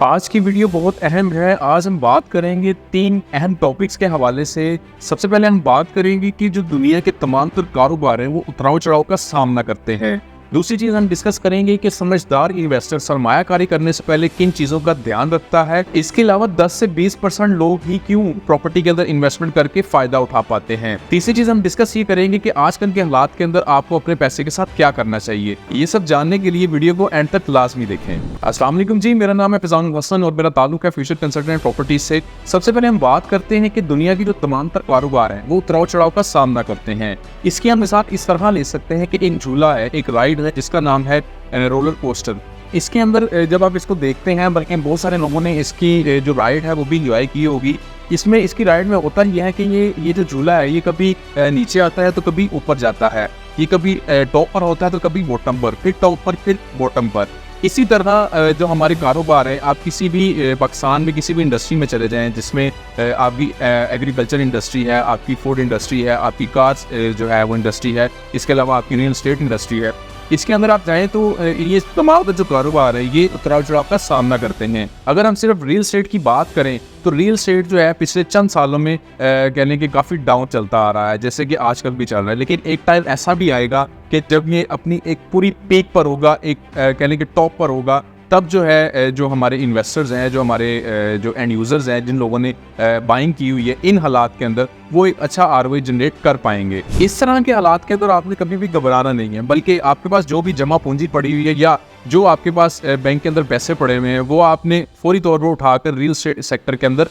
आज की वीडियो बहुत अहम है। आज हम बात करेंगे 3 अहम टॉपिक्स के हवाले से। सबसे पहले हम बात करेंगे कि जो दुनिया के तमाम तर कारोबार हैं वो उतराव चढ़ाव का सामना करते हैं। दूसरी चीज हम डिस्कस करेंगे कि समझदार इन्वेस्टर सरमायाकारी करने से पहले किन चीजों का ध्यान रखता है। इसके अलावा 10 से 20% लोग ही क्यों प्रॉपर्टी के अंदर इन्वेस्टमेंट करके फायदा उठा पाते हैं। तीसरी चीज हम डिस्कस ये करेंगे कि आजकल के हालात के अंदर आपको अपने पैसे के साथ क्या करना चाहिए। ये सब जानने के लिए वीडियो को एंड तक लाजमी देखें। अस्सलाम वालेकुम जी, मेरा नाम है फैजान हसन और मेरा ताल्लुक है फ्यूचर कंसल्टेंट प्रॉपर्टी से। सबसे पहले हम बात करते हैं कि दुनिया की जो तमाम तर कारोबार है वो उतराव चढ़ाव का सामना करते हैं। इसकी हम मिसाल इस तरह ले सकते हैं कि एक झूला है, एक राइड है जिसका नाम है रोलर कोस्टर। इसके अंदर जब आप इसको देखते हैं, बल्कि बहुत सारे लोगों ने इसकी जो राइड है वो भी एंजॉय की होगी। इसमें इसकी राइड में होता यह है कि ये जो झूला है ये कभी नीचे आता है तो कभी ऊपर जाता है, ये कभी टॉप पर होता है तो कभी बॉटम पर, फिर टॉप पर, फिर बॉटम पर। इसी तरह जो हमारे कारोबार है, आप किसी भी पाकिस्तान में किसी भी इंडस्ट्री में चले जाएं जिसमें आपकी एग्रीकल्चर इंडस्ट्री है, आपकी फूड इंडस्ट्री है, आपकी कार्स जो है वो इंडस्ट्री है, इसके अलावा आपकी रियल एस्टेट इंडस्ट्री है। इसके अंदर आप जाएं तो ये तमाम जो कारोबार है ये उतराव चढ़ाव का सामना करते हैं। अगर हम सिर्फ रियल एस्टेट की बात करें तो रियल एस्टेट जो है पिछले चंद सालों में कहने के काफ़ी डाउन चलता आ रहा है, जैसे कि आजकल भी चल रहा है। लेकिन एक टाइम ऐसा भी आएगा कि जब ये अपनी एक पूरी पीक पर होगा, एक कहने के टॉप पर होगा, तब जो है जो हमारे इन्वेस्टर्स हैं, जो हमारे जो एंड यूज़र्स हैं, जिन लोगों ने बाइंग की हुई है इन हालात के अंदर, वो एक अच्छा आरओआई जनरेट कर पाएंगे। इस तरह के हालात के अंदर आपने कभी भी घबराना नहीं है, बल्कि आपके पास जो भी जमा पूंजी पड़ी हुई है या जो आपके पास बैंक के अंदर पैसे पड़े हुए हैं वो आपने फौरी तौर पर उठाकर रियल एस्टेट सेक्टर के अंदर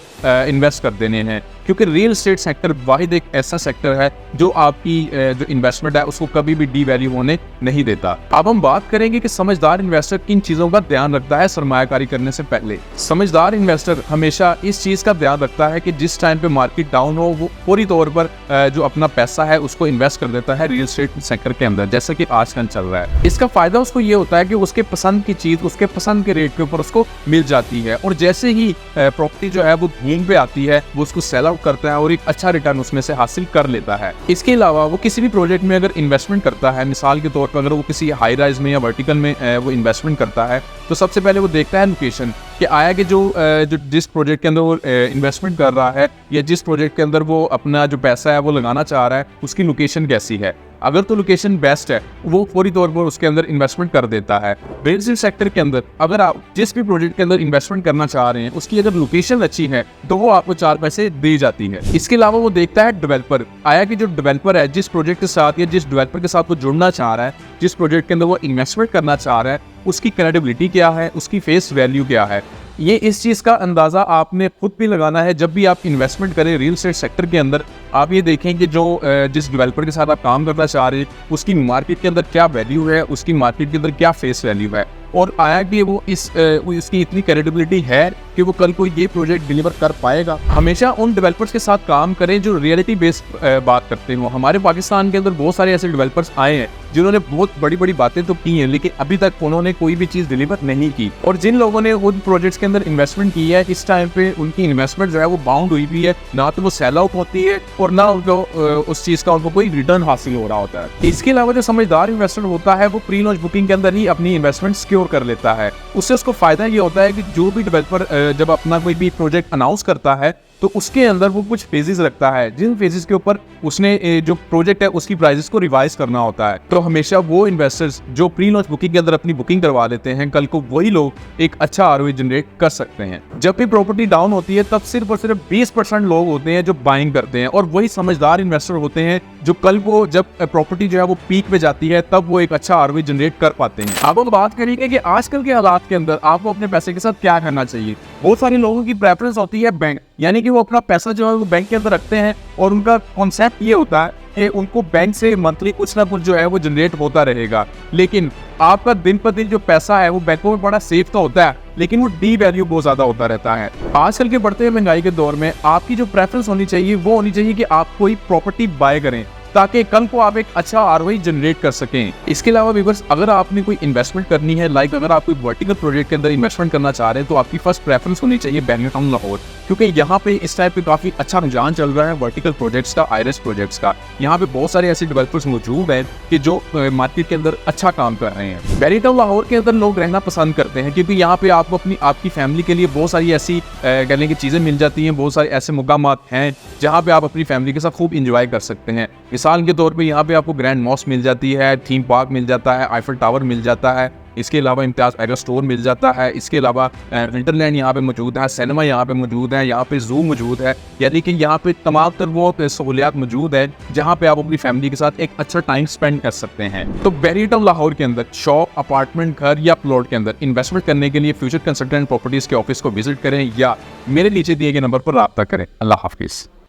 इन्वेस्ट कर देने हैं। क्योंकि रियल एस्टेट सेक्टर वाहिद एक ऐसा सेक्टर है जो आपकी जो इन्वेस्टमेंट है उसको कभी भी डीवैल्यू होने नहीं देता। अब हम बात करेंगे कि समझदार इन्वेस्टर किन चीज़ों का ध्यान रखता है सरमायाकारी करने से पहले। समझदार इन्वेस्टर हमेशा इस चीज़ का ध्यान रखता है कि जिस टाइम पे मार्केट डाउन हो वो फौरी तौर पर जो अपना पैसा है उसको इन्वेस्ट कर देता है रियल एस्टेट सेक्टर के अंदर, जैसा कि आजकल चल रहा है। इसका फायदा उसको ये होता है कि उसके पसंद की चीज़ उसके पसंद के रेट के ऊपर उसको मिल जाती है, और जैसे ही प्रॉपर्टी जो है वो घूम पे आती है वो उसको सेल आउट करता है और एक अच्छा रिटर्न उसमें से हासिल कर लेता है। इसके अलावा वो किसी भी प्रोजेक्ट में अगर इन्वेस्टमेंट करता है, मिसाल के तौर पर अगर वो किसी हाई राइज में या वर्टिकल में वो इन्वेस्टमेंट करता है, तो सबसे पहले वो देखता है लोकेशन कि आया कि जो जिस प्रोजेक्ट के अंदर वो इन्वेस्टमेंट कर रहा है या जिस प्रोजेक्ट के अंदर वो अपना जो पैसा है वो लगाना चाह रहा है उसकी लोकेशन कैसी है। अगर तो लोकेशन बेस्ट है वो फौरी तौर पर उसके अंदर इन्वेस्टमेंट कर देता है। रियल एस्टेट सेक्टर के अंदर अगर आप जिस भी प्रोजेक्ट के अंदर इन्वेस्टमेंट करना चाह रहे हैं उसकी अगर लोकेशन अच्छी है तो वो आपको 4 पैसे दी जाती है। इसके अलावा वो देखता है डेवलपर, आया कि जो डेवलपर है जिस प्रोजेक्ट के साथ या जिस डेवलपर के साथ वो जुड़ना चाह रहा है, जिस प्रोजेक्ट के अंदर वो इन्वेस्टमेंट करना चाह रहा है, उसकी क्रेडिबिलिटी क्या है, उसकी फेस वैल्यू क्या है। ये इस चीज़ का अंदाज़ा आपने खुद भी लगाना है जब भी आप इन्वेस्टमेंट करें रियल एस्टेट सेक्टर के अंदर। आप ये देखें कि जो जिस डेवलपर के साथ आप काम करना चाह रहे हैं उसकी मार्केट के अंदर क्या वैल्यू है, उसकी मार्केट के अंदर क्या फेस वैल्यू है, और आया कि वो इसकी इतनी क्रेडिबिलिटी है कि वो कल को ये प्रोजेक्ट डिलीवर कर पाएगा। हमेशा उन डेवलपर्स के साथ काम करें जो रियलिटी बेस्ड बात करते हो। हमारे पाकिस्तान के अंदर बहुत सारे ऐसे डेवलपर्स आए हैं जिन्होंने बहुत बड़ी बड़ी बातें तो की हैं, लेकिन अभी तक उन्होंने कोई भी चीज़ डिलीवर नहीं की। और जिन लोगों ने उन प्रोजेक्ट्स के अंदर इन्वेस्टमेंट की है, इस टाइम पे उनकी इन्वेस्टमेंट जो है वो बाउंड हुई भी है, ना तो वो सेल आउट होती है और ना उनको उस चीज़ का उनको कोई रिटर्न हासिल हो रहा होता है। इसके अलावा जो समझदार इन्वेस्टर होता है वो प्री लॉन्च बुकिंग के अंदर ही अपनी इन्वेस्टमेंट सिक्योर कर लेता है। उससे उसको फायदा ये होता है कि जो भी डेवलपर जब अपना कोई भी प्रोजेक्ट अनाउंस करता है तो उसके अंदर वो कुछ फेजेस रखता है, जिन फेजेस के ऊपर उसने जो प्रोजेक्ट है उसकी प्राइसेस को रिवाइज करना होता है। तो हमेशा वो इन्वेस्टर्स जो प्री लॉन्च बुकिंग के अंदर अपनी बुकिंग करवा लेते हैं, कल को वही लोग एक अच्छा आरओआई जनरेट कर सकते हैं। जब भी प्रॉपर्टी डाउन होती है तब सिर्फ और सिर्फ 20% लोग होते हैं जो बाइंग करते हैं, और वही समझदार इन्वेस्टर होते हैं जो कल को जब प्रॉपर्टी जो है वो पीक पे जाती है तब वो एक अच्छा आरओआई जनरेट कर पाते हैं। अब हम बात करेंगे कि आजकल के हालात के अंदर आपको अपने पैसे के साथ क्या करना चाहिए। बहुत सारे लोगों की प्रेफरेंस होती है बैंक, यानी कि वो अपना पैसा जो है वो बैंक के अंदर रखते हैं और उनका कॉन्सेप्ट ये होता है कि उनको बैंक से मंथली कुछ ना कुछ जो है वो जनरेट होता रहेगा। लेकिन आपका दिन पर दिन जो पैसा है वो बैंकों में बड़ा सेफ तो होता है, लेकिन वो डी वैल्यू बहुत ज्यादा होता रहता है। आजकल के बढ़ते हुए महंगाई के दौर में आपकी जो प्रेफरेंस होनी चाहिए वो होनी चाहिए कि आप कोई प्रॉपर्टी बाय करें ताकि कल को आप एक अच्छा आरओआई जनरेट कर सकें। इसके अलावा व्यूअर्स, अगर आपने कोई इन्वेस्टमेंट करनी है, लाइक अगर आप कोई वर्टिकल प्रोजेक्ट के अंदर इन्वेस्टमेंट करना चाह रहे हैं, तो आपकी फर्स्ट प्रेफरेंस होनी चाहिए बैरिटन लाहौर, क्योंकि यहाँ पे इस टाइप पे काफी अच्छा रुझान चल रहा है वर्टिकल प्रोजेक्ट्स का, आईरिस प्रोजेक्ट्स का। यहाँ पे बहुत सारे ऐसे डेवलपर्स मौजूद हैं कि जो मार्केट के अंदर अच्छा काम कर रहे हैं। बैरिटन लाहौर के अंदर लोग रहना पसंद करते हैं, क्योंकि यहाँ पे आपको आपकी फैमिली के लिए बहुत सारी ऐसी कहने की चीजें मिल जाती हैं, बहुत सारे ऐसे मुकामात हैं जहाँ पे आप अपनी फैमिली के साथ खूब इंजॉय कर सकते हैं। मिसाल के तौर पे यहाँ पे आपको ग्रैंड मॉस्क मिल जाती है, थीम पार्क मिल जाता है, आईफल टावर मिल जाता है, इसके अलावा इम्तियाज एरो स्टोर मिल जाता है, इसके अलावा इंटरलैंड यहाँ पे मौजूद है, सिनेमा यहाँ पे मौजूद है, यहाँ पे जू मौजूद है। यानी कि यहाँ पे तमाम तर वो सहूलियात मौजूद है जहाँ पे आप अपनी फैमिली के साथ एक अच्छा टाइम स्पेंड कर सकते हैं। तो बैरिटन लाहौर के अंदर शॉप, अपार्टमेंट, घर या प्लॉट के अंदर इन्वेस्टमेंट करने के लिए फ्यूचर कंसल्टेंट प्रॉपर्टीज के ऑफिस को विजिट करें या मेरे नीचे दिए गए नंबर पर रब्ता करें। अल्लाह हाफिज़।